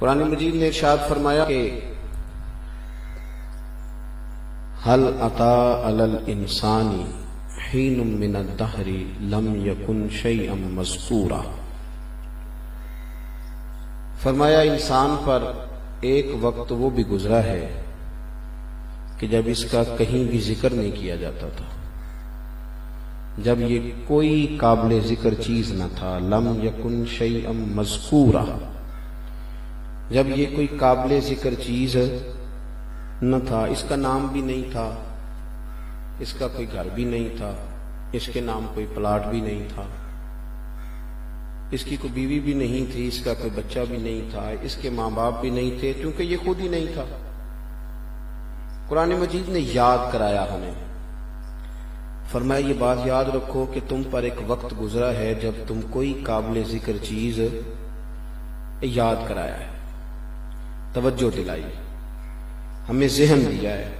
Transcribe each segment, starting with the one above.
قرآن مجید نے ارشاد فرمایا کہ هل اتی علی الانسان حین من الدہر لم یکن شیئا مذکورا، فرمایا انسان پر ایک وقت وہ بھی گزرا ہے کہ جب اس کا کہیں بھی ذکر نہیں کیا جاتا تھا، جب یہ کوئی قابل ذکر چیز نہ تھا. لم یکن شیئا مذکورا، جب یہ کوئی قابل ذکر چیز نہ تھا، اس کا نام بھی نہیں تھا، اس کا کوئی گھر بھی نہیں تھا، اس کے نام کوئی پلاٹ بھی نہیں تھا، اس کی کوئی بیوی بھی نہیں تھی، اس کا کوئی بچہ بھی نہیں تھا، اس کے ماں باپ بھی نہیں تھے، کیونکہ یہ خود ہی نہیں تھا. قرآن مجید نے یاد کرایا ہمیں، فرمایا یہ بات یاد رکھو کہ تم پر ایک وقت گزرا ہے جب تم کوئی قابل ذکر چیز یاد کرایا ہے، توجہ دلائی، ہمیں ذہن دیا ہے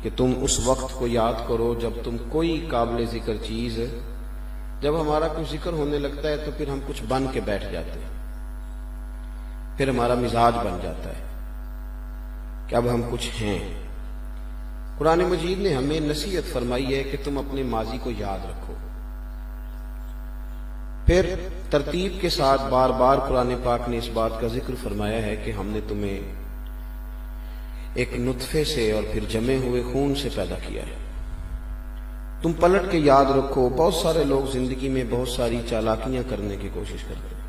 کہ تم اس وقت کو یاد کرو جب تم کوئی قابل ذکر چیز، جب ہمارا کوئی ذکر ہونے لگتا ہے تو پھر ہم کچھ بن کے بیٹھ جاتے ہیں، پھر ہمارا مزاج بن جاتا ہے کہ اب ہم کچھ ہیں. قرآن مجید نے ہمیں نصیحت فرمائی ہے کہ تم اپنے ماضی کو یاد رکھو. پھر ترتیب کے ساتھ بار بار قرآن پاک نے اس بات کا ذکر فرمایا ہے کہ ہم نے تمہیں ایک نطفے سے اور پھر جمے ہوئے خون سے پیدا کیا ہے. تم پلٹ کے یاد رکھو، بہت سارے لوگ زندگی میں بہت ساری چالاکیاں کرنے کی کوشش کرتے ہیں.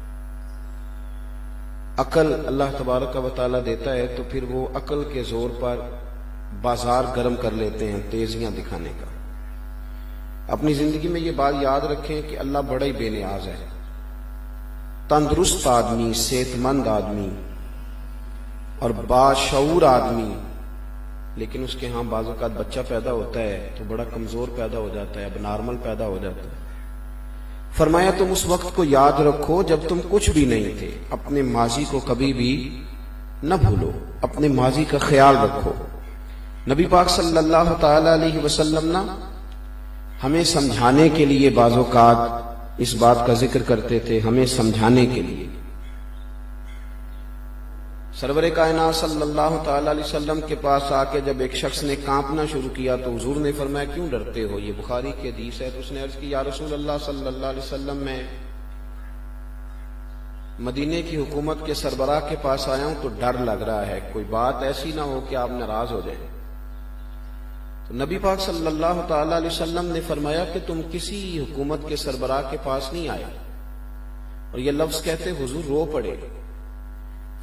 عقل اللہ تبارک و تعالیٰ دیتا ہے تو پھر وہ عقل کے زور پر بازار گرم کر لیتے ہیں تیزیاں دکھانے کا. اپنی زندگی میں یہ بات یاد رکھیں کہ اللہ بڑا ہی بے نیاز ہے. تندرست آدمی، صحت مند آدمی اور باشعور آدمی، لیکن اس کے ہاں بعض اوقات بچہ پیدا ہوتا ہے تو بڑا کمزور پیدا ہو جاتا ہے، اب نارمل پیدا ہو جاتا ہے. فرمایا تم اس وقت کو یاد رکھو جب تم کچھ بھی نہیں تھے. اپنے ماضی کو کبھی بھی نہ بھولو، اپنے ماضی کا خیال رکھو. نبی پاک صلی اللہ تعالی علیہ وسلم نا ہمیں سمجھانے کے لیے بعض اوقات اس بات کا ذکر کرتے تھے، ہمیں سمجھانے کے لیے. سرور کائنات صلی اللہ تعالی علیہ وسلم کے پاس آ کے جب ایک شخص نے کانپنا شروع کیا تو حضور نے فرمایا کیوں ڈرتے ہو، یہ بخاری کی حدیث ہے. تو اس نے عرض کی یا رسول اللہ صلی اللہ علیہ وسلم، میں مدینے کی حکومت کے سربراہ کے پاس آیا ہوں تو ڈر لگ رہا ہے، کوئی بات ایسی نہ ہو کہ آپ ناراض ہو جائیں. تو نبی پاک صلی اللہ تعالی علیہ وسلم نے فرمایا کہ تم کسی حکومت کے سربراہ کے پاس نہیں آئے. اور یہ لفظ کہتے حضور رو پڑے.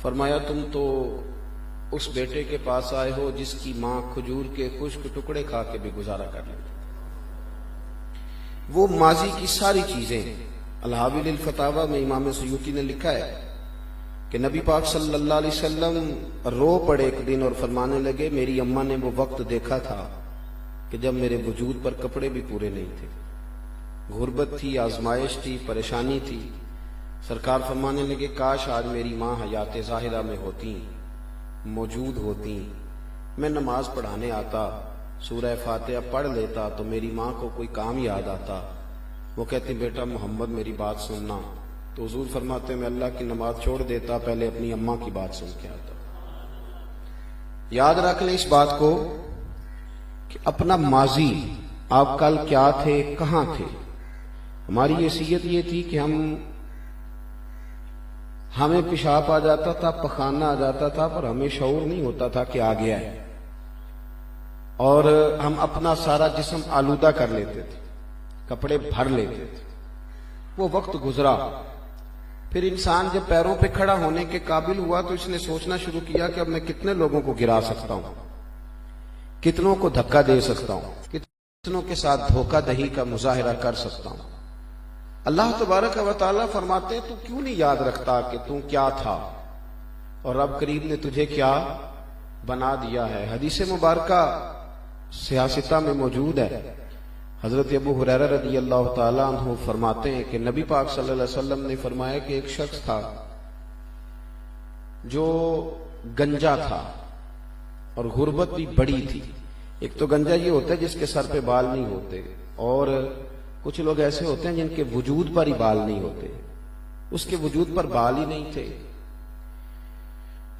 فرمایا تم تو اس بیٹے کے پاس آئے ہو جس کی ماں کھجور کے خشک ٹکڑے کھا کے بھی گزارا کر لیتی. وہ ماضی کی ساری چیزیں، الحاوی للفتاوی میں امام سیوطی نے لکھا ہے کہ نبی پاک صلی اللہ علیہ وسلم رو پڑے ایک دن اور فرمانے لگے میری اماں نے وہ وقت دیکھا تھا کہ جب میرے وجود پر کپڑے بھی پورے نہیں تھے، غربت تھی، آزمائش تھی، پریشانی تھی. سرکار فرمانے لگے کاش آج میری ماں حیات ظاہرہ میں ہوتی، موجود ہوتی، میں نماز پڑھانے آتا، سورہ فاتحہ پڑھ لیتا تو میری ماں کو کوئی کام یاد آتا. وہ کہتی بیٹا محمد میری بات سننا. تو حضور فرماتے میں اللہ کی نماز چھوڑ دیتا، پہلے اپنی اماں کی بات سن کے آتا. یاد رکھ لیں اس بات کو کہ اپنا ماضی، آپ کل کیا تھے، کہاں تھے. ہماری حیثیت یہ تھی کہ ہمیں پیشاب آ جاتا تھا، پخانہ آ جاتا تھا، پر ہمیں شعور نہیں ہوتا تھا کہ آ گیا ہے، اور ہم اپنا سارا جسم آلودہ کر لیتے تھے، کپڑے بھر لیتے تھے. وہ وقت گزرا. پھر انسان جب پیروں پہ کھڑا ہونے کے قابل ہوا تو اس نے سوچنا شروع کیا کہ اب میں کتنے لوگوں کو گرا سکتا ہوں، کتنوں کو دھکا دے سکتا ہوں، کتنوں کے ساتھ دھوکہ دہی کا مظاہرہ کر سکتا ہوں. اللہ تبارک و تعالیٰ فرماتے ہیں تو کیوں نہیں یاد رکھتا کہ تو کیا تھا اور رب کریم نے تجھے کیا بنا دیا ہے. حدیث مبارکہ سیاستہ میں موجود ہے. حضرت ابو ہریرہ رضی اللہ تعالیٰ عنہ فرماتے ہیں کہ نبی پاک صلی اللہ علیہ وسلم نے فرمایا کہ ایک شخص تھا جو گنجا تھا اور غربت بھی بڑی تھی. ایک تو گنجا یہ ہوتا ہے جس کے سر پہ بال نہیں ہوتے، اور کچھ لوگ ایسے ہوتے ہیں جن کے وجود پر ہی بال نہیں ہوتے. اس کے وجود پر بال ہی نہیں تھے.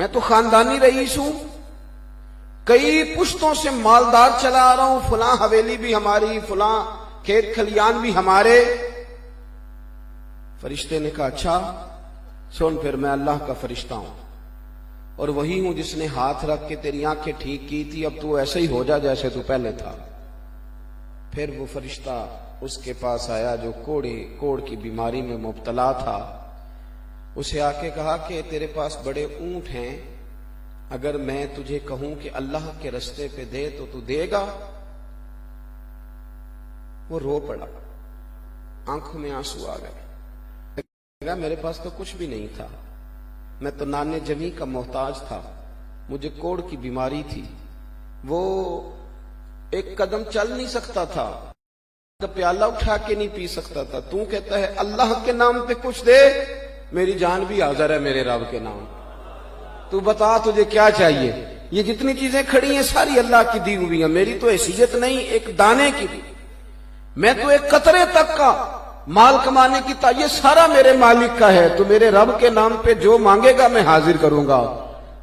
میں تو خاندانی رئیس ہوں، کئی پشتوں سے مالدار چلا آ رہا ہوں، فلاں حویلی بھی ہماری، فلاں کھیت کھلیان بھی ہمارے۔ فرشتے نے کہا اچھا سن، پھر میں اللہ کا فرشتہ ہوں اور وہی ہوں جس نے ہاتھ رکھ کے تیری آنکھیں ٹھیک کی تھی، اب تو ایسے ہی ہو جا جیسے تو پہلے تھا۔ پھر وہ فرشتہ اس کے پاس آیا جو کوڑ کی بیماری میں مبتلا تھا، اسے آ کے کہا کہ تیرے پاس بڑے اونٹ ہیں، اگر میں تجھے کہوں کہ اللہ کے رستے پہ دے تو دے گا؟ وہ رو پڑا، آنکھوں میں آنسو آ گئے، میرے پاس تو کچھ بھی نہیں تھا، میں تو نانے جمی کا محتاج تھا، مجھے کوڑ کی بیماری تھی، وہ ایک قدم چل نہیں سکتا تھا، پیالہ اٹھا کے نہیں پی سکتا تھا، تو کہتا ہے اللہ کے نام پہ کچھ دے، میری جان بھی حاضر ہے میرے رب کے نام، تو بتا تجھے کیا چاہیے؟ یہ جتنی چیزیں کھڑی ہیں ساری اللہ کی دی ہوئی ہیں، میری تو حیثیت نہیں ایک دانے کی بھی، میں تو ایک قطرے تک کا مال کمانے کی یہ سارا میرے مالک کا ہے، تو میرے رب کے نام پہ جو مانگے گا میں حاضر کروں گا۔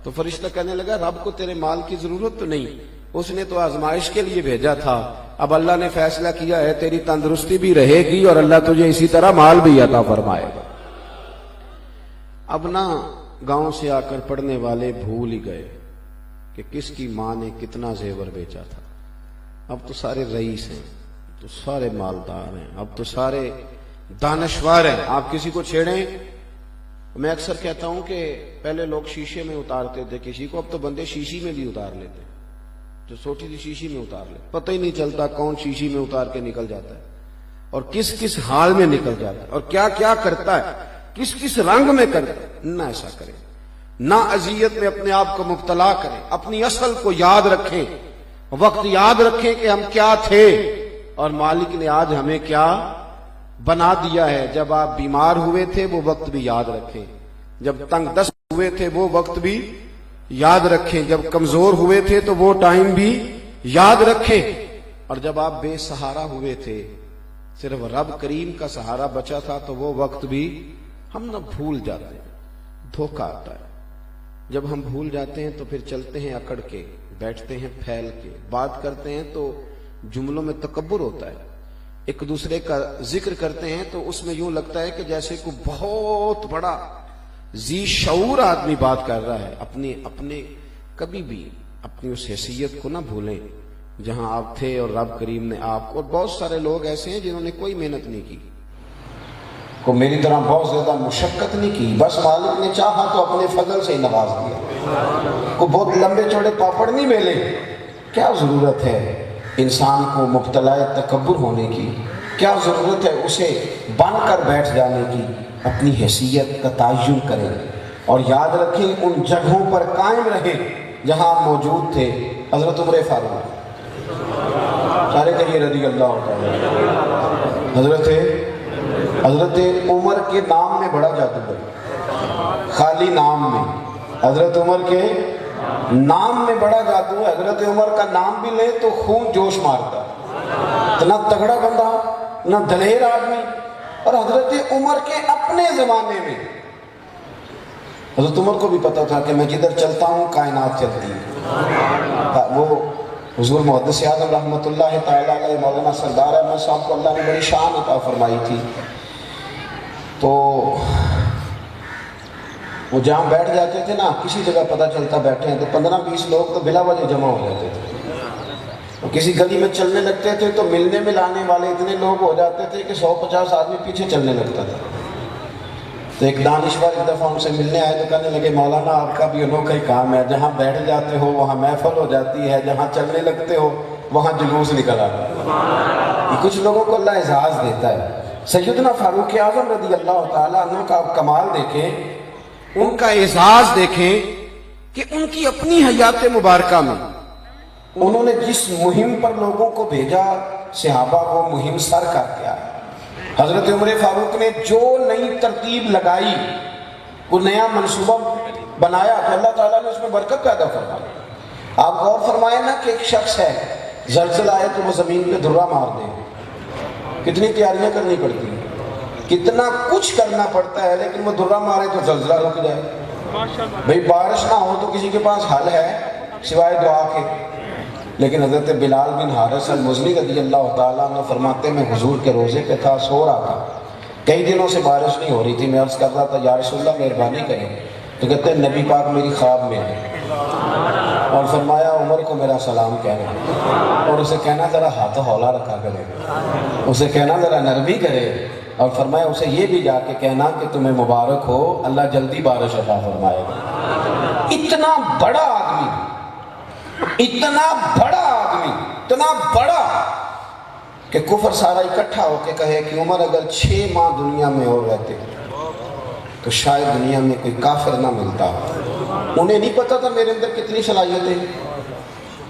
تو فرشتہ کہنے لگا رب کو تیرے مال کی ضرورت تو نہیں، اس نے تو آزمائش کے لیے بھیجا تھا، اب اللہ نے فیصلہ کیا ہے تیری تندرستی بھی رہے گی اور اللہ تجھے اسی طرح مال بھی عطا فرمائے گا۔ اب نہ گاؤں سے آ کر پڑھنے والے بھول ہی گئے کہ کس کی ماں نے کتنا زیور بیچا تھا، اب تو سارے رئیس ہیں، تو سارے مالدار ہیں، اب تو سارے دانشور ہیں، آپ کسی کو چھیڑیں۔ میں اکثر کہتا ہوں کہ پہلے لوگ شیشے میں اتارتے تھے کسی کو، اب تو بندے شیشی میں بھی اتار لیتے، جو چھوٹی سی شیشی میں اتار لے، پتہ ہی نہیں چلتا کون شیشی میں اتار کے نکل جاتا ہے اور کس کس حال میں نکل جاتا ہے اور کیا کیا کرتا ہے، کس کس رنگ میں کرتا ہے۔ نہ ایسا کریں، نہ اذیت میں اپنے آپ کو مبتلا کریں، اپنی اصل کو یاد رکھیں، وقت یاد رکھیں کہ ہم کیا تھے اور مالک نے آج ہمیں کیا بنا دیا ہے۔ جب آپ بیمار ہوئے تھے وہ وقت بھی یاد رکھیں، جب تنگ دست ہوئے تھے وہ وقت بھی یاد رکھیں، جب کمزور ہوئے تھے تو وہ ٹائم بھی یاد رکھیں، اور جب آپ بے سہارا ہوئے تھے صرف رب کریم کا سہارا بچا تھا تو وہ وقت بھی ہم نہ بھول جاتے ہیں۔ دھوکہ آتا ہے جب ہم بھول جاتے ہیں تو پھر چلتے ہیں اکڑ کے، بیٹھتے ہیں پھیل کے، بات کرتے ہیں تو جملوں میں تکبر ہوتا ہے، ایک دوسرے کا ذکر کرتے ہیں تو اس میں یوں لگتا ہے کہ جیسے کوئی بہت بڑا ذی شعور آدمی بات کر رہا ہے۔ اپنے کبھی بھی اپنی اس حیثیت کو نہ بھولیں جہاں آپ تھے اور رب کریم نے آپ کو، اور بہت سارے لوگ ایسے ہیں جنہوں نے کوئی محنت نہیں کی، کو میری طرح بہت زیادہ مشقت نہیں کی، بس مالک نے چاہا تو اپنے فضل سے ہی نواز دیا، کو بہت لمبے چوڑے پاپڑ نہیں میلے۔ کیا ضرورت ہے انسان کو مبتلا تکبر ہونے کی؟ کیا ضرورت ہے اسے بن کر بیٹھ جانے کی؟ اپنی حیثیت کا تعین کریں اور یاد رکھیں ان جگہوں پر قائم رہیں جہاں آپ موجود تھے۔ حضرت عمر فاروق، سارے کہیے رضی اللہ عنہ، حضرت عمر کے نام میں بڑا جادو ہے، خالی نام میں، حضرت عمر کے نام میں بڑا جادو ہے۔ حضرت عمر کا نام بھی لے تو خون جوش مارتا، اتنا تگڑا بندہ، اتنا دلیر آدمی، اور حضرت عمر کے اپنے زمانے میں حضرت عمر کو بھی پتا تھا کہ میں جدھر چلتا ہوں کائنات چلتی ہے۔ وہ حضور محدث اعظم رحمۃ اللہ تعالیٰ علیہ مولانا سردار احمد صاحب کو اللہ نے بڑی شان عطا فرمائی تھی، تو وہ جہاں بیٹھ جاتے تھے نا، کسی جگہ پتہ چلتا بیٹھے ہیں تو 15-20 لوگ تو بلا وجہ جمع ہو جاتے تھے، اور کسی گلی میں چلنے لگتے تھے تو ملنے ملانے والے اتنے لوگ ہو جاتے تھے کہ 150 آدمی پیچھے چلنے لگتا تھا۔ تو ایک دانشور ایک دفعہ ان سے ملنے آئے تو کہنے لگے مولانا آپ کا بھی انوکھا ہی کام ہے، جہاں بیٹھ جاتے ہو وہاں محفل ہو جاتی ہے، جہاں چلنے لگتے ہو وہاں جلوس نکل آتا ہے۔ یہ کچھ لوگوں کو اللہ اعزاز دیتا ہے۔ سیدنا فاروق اعظم رضی اللہ تعالیٰ عنہ کا آپ کمال دیکھیں، ان کا اعزاز دیکھیں کہ ان کی اپنی حیات مبارکہ میں انہوں نے جس مہم پر لوگوں کو بھیجا، صحابہ وہ مہم سر کر کے آئے۔ حضرت عمر فاروق نے جو نئی ترتیب لگائی، وہ نیا منصوبہ بنایا تو اللہ تعالیٰ نے اس میں برکت پیدا فرمائی۔ آپ غور فرمائیں نا کہ ایک شخص ہے، زلزلہ آئے تو وہ زمین پہ دھرا مار دے، کتنی تیاریاں کرنی پڑتی ہیں، کتنا کچھ کرنا پڑتا ہے، لیکن وہ دھرا مارے تو زلزلہ رک جائے۔ بھئی بارش نہ ہو تو کسی کے پاس حل ہے سوائے دعا کے؟ لیکن حضرت بلال بن حارث المزنی رضی اللہ تعالیٰ عنہ فرماتے میں حضور کے روزے پہ تھا، سو رہا تھا، کئی دنوں سے بارش نہیں ہو رہی تھی، میں عرض کر رہا تھا یا رسول اللہ مہربانی کریں، تو کہتے ہیں نبی پاک میری خواب میں ہے اور فرمایا عمر کو میرا سلام کہنا اور اسے کہنا ذرا ہاتھ ہولا رکھا کرے، اسے کہنا ذرا نرمی کرے، اور فرمایا اسے یہ بھی جا کے کہنا کہ تمہیں مبارک ہو، اللہ جلدی بارش عطا فرمائے گا۔ اتنا بڑا آدمی، اتنا بڑا آدمی، اتنا بڑا کہ کفر سارا اکٹھا ہو کے کہے کہ عمر اگر 6 ماہ دنیا میں اور رہتے تو شاید دنیا میں کوئی کافر نہ ملتا۔ انہیں نہیں پتا تھا میرے اندر کتنی صلاحیتیں،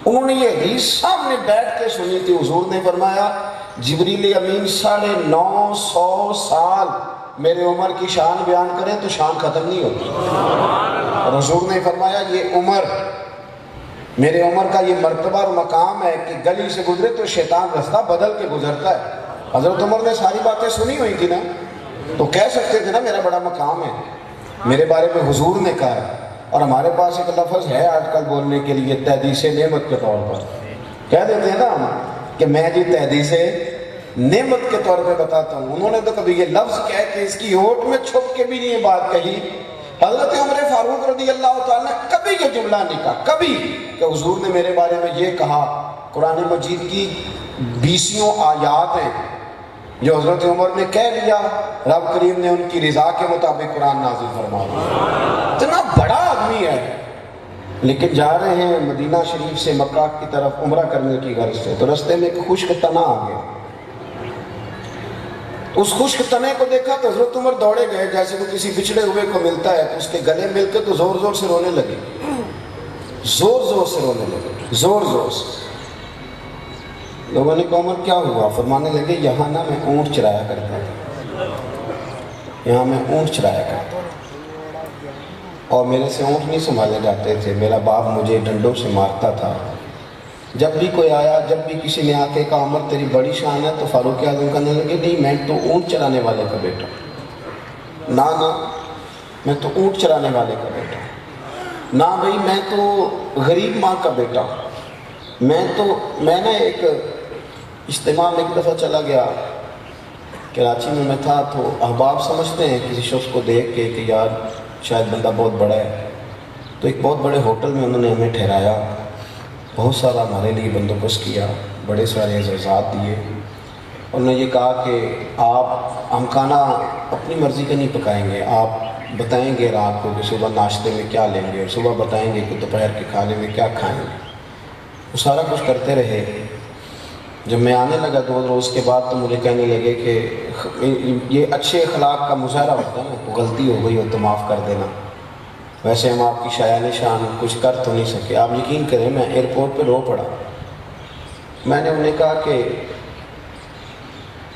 انہوں نے یہ حدیث سامنے بیٹھ کے سنی تھی۔ حضور نے فرمایا جبریل امین 950 سال میرے عمر کی شان بیان کریں تو شان ختم نہیں ہوتی، اور حضور نے فرمایا یہ عمر، میرے عمر کا یہ مرتبہ اور مقام ہے کہ گلی سے گزرے تو شیطان رستہ بدل کے گزرتا ہے۔ حضرت عمر نے ساری باتیں سنی ہوئی تھی نا، تو کہہ سکتے تھے نا میرا بڑا مقام ہے، میرے بارے میں حضور نے کہا ہے۔ اور ہمارے پاس ایک لفظ ہے آج کل بولنے کے لیے تحدیث نعمت کے طور پر، کہہ دیتے ہیں نا ہم کہ میں جی تحدیث نعمت کے طور پہ بتاتا ہوں۔ انہوں نے تو کبھی یہ لفظ کہہ کہ اس کی ہوٹ میں چھپ کے بھی نہیں یہ بات کہی۔ حضرت عمر فاروق رضی اللہ تعالیٰ نے کبھی یہ جملہ نہیں کہا، کبھی، کہ حضور نے میرے بارے میں یہ کہا۔ قرآن مجید کی 20 آیات ہیں جو حضرت عمر نے کہہ لیا، رب کریم نے ان کی رضا کے مطابق قرآن نازل فرمایا۔ اتنا بڑا آدمی ہے، لیکن جا رہے ہیں مدینہ شریف سے مکہ کی طرف عمرہ کرنے کی غرض سے، تو رستے میں ایک خشک تنا آ گیا۔ اس خشک تنے کو دیکھا تو حضرت عمر دوڑے گئے، جیسے وہ کسی بچھڑے ہوئے کو ملتا ہے، تو اس کے گلے مل کے تو زور زور سے رونے لگے، زور زور سے رونے لگے، زور زور سے۔ لوگوں نے کہا عمر کیا ہوا؟ فرمانے لگے یہاں نا میں اونٹ چرایا کرتا تھا، یہاں میں اونٹ چرایا کرتا تھا، اور میرے سے اونٹ نہیں سنبھالے جاتے تھے، میرا باپ مجھے ڈنڈوں سے مارتا تھا۔ جب بھی کوئی آیا، جب بھی کسی نے آ کے کہا عمر تیری بڑی شان ہے، تو فاروق اعظم کہنے لگے نہیں میں تو اونٹ چرانے والے کا بیٹا، نہ میں تو اونٹ چرانے والے کا بیٹا، نہ بھائی میں تو غریب ماں کا بیٹا، میں نے ایک اجتماع میں ایک دفعہ چلا گیا، کراچی میں تھا، تو احباب سمجھتے ہیں کسی شخص کو دیکھ کے کہ یار شاید بندہ بہت بڑا ہے، تو ایک بہت بڑے ہوٹل میں انہوں نے ہمیں ٹھہرایا، بہت سارا ہمارے لیے بندوبست کیا، بڑے سارے اعزازات دیے، انہوں نے یہ کہا کہ ہم کھانا اپنی مرضی کا نہیں پکائیں گے، آپ بتائیں گے رات کو کہ صبح ناشتے میں کیا لیں گے، صبح بتائیں گے کہ دوپہر کے کھانے میں کیا کھائیں گے۔ وہ سارا کچھ کرتے رہے۔ جب میں آنے لگا 2 روز کے بعد، تو مجھے کہنے لگے کہ یہ اچھے اخلاق کا مظاہرہ ہوتا ہے نا، غلطی ہو گئی ہو تو معاف کر دینا، ویسے ہم آپ کی شایان شان کچھ کر تو نہیں سکے۔ آپ یقین کریں میں ایئرپورٹ پہ رو پڑا۔ میں نے انہیں کہا کہ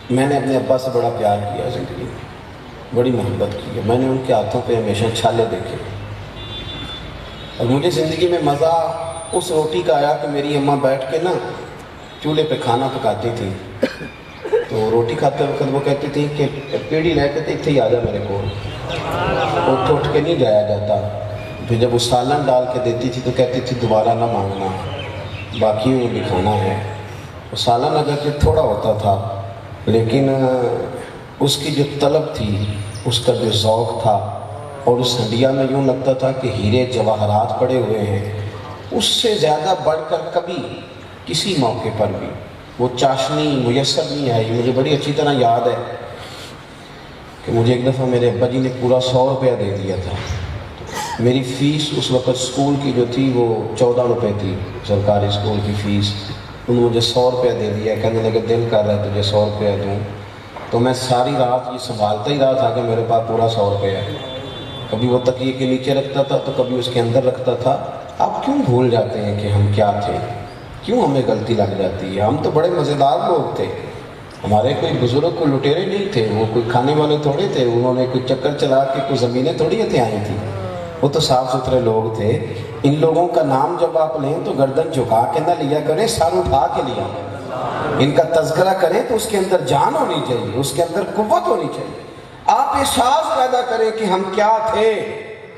میں نے اپنے ابا سے بڑا پیار کیا زندگی میں، بڑی محبت کی ہے، میں نے ان کے ہاتھوں پہ ہمیشہ چھالے دیکھے، اور مجھے زندگی میں مزہ اس روٹی کا آیا کہ میری اماں بیٹھ کے نا چولہے پہ کھانا پکاتی تھی، تو روٹی کھاتے وقت وہ کہتی تھی کہ پیڑھی لے کے اتنے ہی آ جا میرے کو، اٹھ کے نہیں جایا جاتا۔ پھر جب وہ سالن ڈال کے دیتی تھی تو کہتی تھی دوبارہ نہ مانگنا، باقیوں میں بھی کھانا ہے۔ وہ سالن اگرچہ تھوڑا ہوتا تھا، لیکن اس کی جو طلب تھی، اس کا جو ذوق تھا، اور اس ہنڈیا میں یوں لگتا تھا کہ ہیرے جواہرات پڑے ہوئے ہیں، اس سے زیادہ بڑھ کر کبھی کسی موقع پر بھی وہ چاشنی میسر نہیں آئی۔ مجھے بڑی اچھی طرح یاد ہے کہ مجھے ایک دفعہ میرے ابا جی نے پورا 100 روپیہ دے دیا تھا۔ میری فیس اس وقت اسکول کی جو تھی وہ 14 روپے تھی، سرکاری اسکول کی فیس۔ انہوں نے مجھے 100 روپیہ دے دیا، کہنے لگے دل کر رہا ہے تجھے 100 روپیہ دوں، تو میں ساری رات یہ سنبھالتا ہی رہا تھا کہ میرے پاس پورا 100 روپیہ ہے۔ کبھی وہ تکیے کے نیچے رکھتا تھا تو کبھی اس کے اندر رکھتا تھا۔ آپ کیوں بھول جاتے ہیں کہ ہم کیا تھے؟ کیوں ہمیں غلطی لگ جاتی ہے؟ ہم تو بڑے مزیدار لوگ تھے، ہمارے کوئی بزرگ کوئی لٹیرے نہیں تھے، وہ کوئی کھانے والے تھوڑے تھے، انہوں نے کوئی چکر چلا کے کوئی زمینیں تھوڑی ہتھے آئی تھیں، وہ تو صاف ستھرے لوگ تھے۔ ان لوگوں کا نام جب آپ لیں تو گردن جھکا کے نہ لیا کریں، سر اٹھا کے لیا کریں۔ ان کا تذکرہ کریں تو اس کے اندر جان ہونی چاہیے، اس کے اندر قوت ہونی چاہیے۔ آپ احساس پیدا کریں کہ ہم کیا تھے،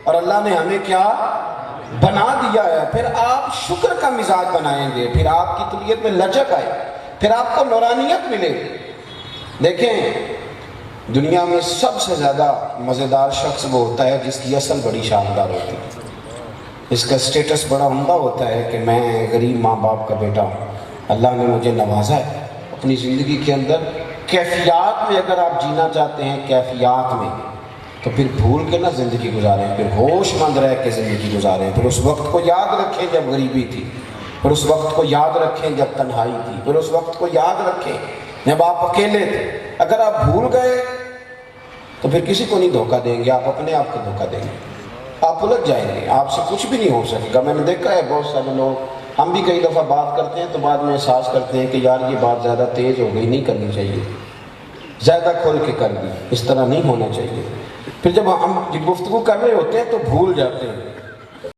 اور اللہ نے ہمیں کیا بنا دیا ہے. پھر آپ شکر کا مزاج بنائیں گے, پھر آپ کی طبیعت میں لچک آئے, پھر آپ کو نورانیت ملے گی. دیکھیں دنیا میں سب سے زیادہ مزیدار شخص وہ ہوتا ہے جس کی اصل بڑی شاندار ہوتی ہے, اس کا سٹیٹس بڑا عمدہ ہوتا ہے کہ میں غریب ماں باپ کا بیٹا ہوں, اللہ نے مجھے نوازا ہے. اپنی زندگی کے اندر کیفیات میں اگر آپ جینا چاہتے ہیں, کیفیات میں, تو پھر بھول کے نہ زندگی گزاریں, پھر ہوش مند رہ کے زندگی گزاریں. پھر اس وقت کو یاد رکھیں جب غریبی تھی, پھر اس وقت کو یاد رکھیں جب تنہائی تھی, پھر اس وقت کو یاد رکھیں جب آپ اکیلے تھے. اگر آپ بھول گئے تو پھر کسی کو نہیں دھوکہ دیں گے, آپ اپنے آپ کو دھوکہ دیں گے, آپ الجھ جائیں گے, آپ سے کچھ بھی نہیں ہو سکے گا. میں نے دیکھا ہے بہت سارے لوگ, ہم بھی کئی دفعہ بات کرتے ہیں تو بعد میں احساس کرتے ہیں کہ یار یہ بات زیادہ تیز ہو گئی, نہیں کرنی چاہیے, زیادہ کھول کے کر دی, اس طرح نہیں ہونا چاہیے. پھر جب ہم گفتگو کر رہے ہوتے ہیں تو بھول جاتے ہیں.